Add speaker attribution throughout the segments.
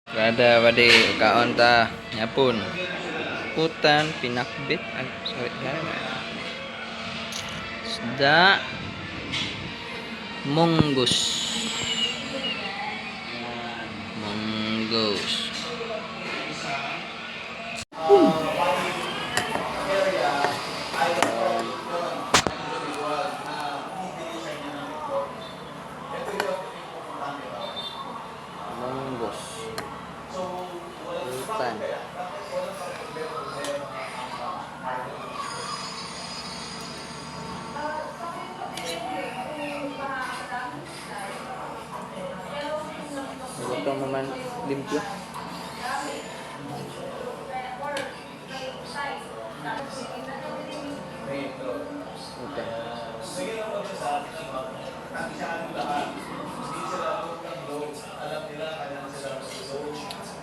Speaker 1: Kada wadi kaon ta yapon. Putan pinakbit sorry isda munggos. Munggos. Munggos. Putan. Ito naman limpyo.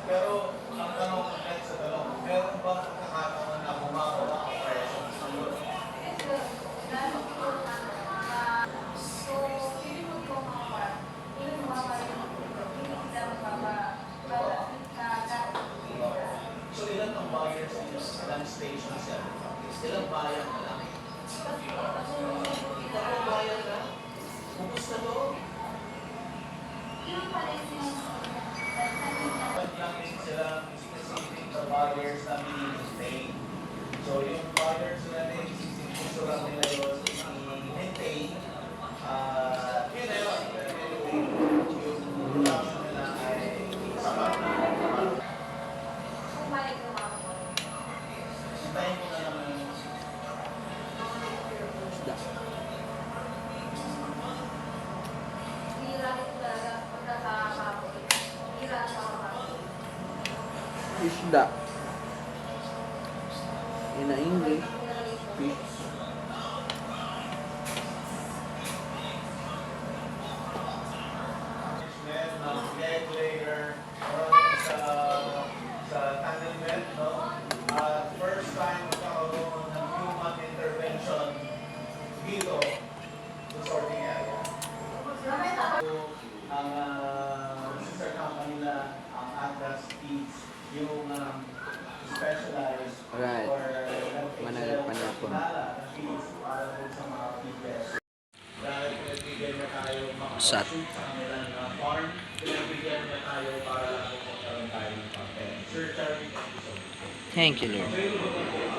Speaker 2: Pero ang tanong sa tanong, meron ba pagkakataon na bumababa ang presyo ng sabon? So ilan ang buyers ninyo? Ilang stations yan? Ilang buyer na lang? Ilang buyer na? Ubus na to? Lang sila isisipin sa buyers na maintain. So yung buyers na isisipin gusto lang nila yun i-maintain. Yun na yun. Yung production nila ay sapat na. Hintayin ko na naman yung
Speaker 1: Isda. Isda. In English, fish.
Speaker 2: egg layer or sa tunnel bed, no? First time magkakaroon ng human intervention dito sa sorting area. So, ang sister company nila, ang Atlas Feeds, yung specialized
Speaker 1: Alright.
Speaker 2: or
Speaker 1: Manalagpan na po.
Speaker 2: feeds para sa mga feeders. Dahil pinagbigyan na tayo
Speaker 1: Sat.
Speaker 2: makapasok sa kanilang farm, pinagbigyan na tayo para lang kung magkaroon tayo ng papel. Sir Charlie, thank you so much.
Speaker 1: Thank you, Lord.
Speaker 2: Available po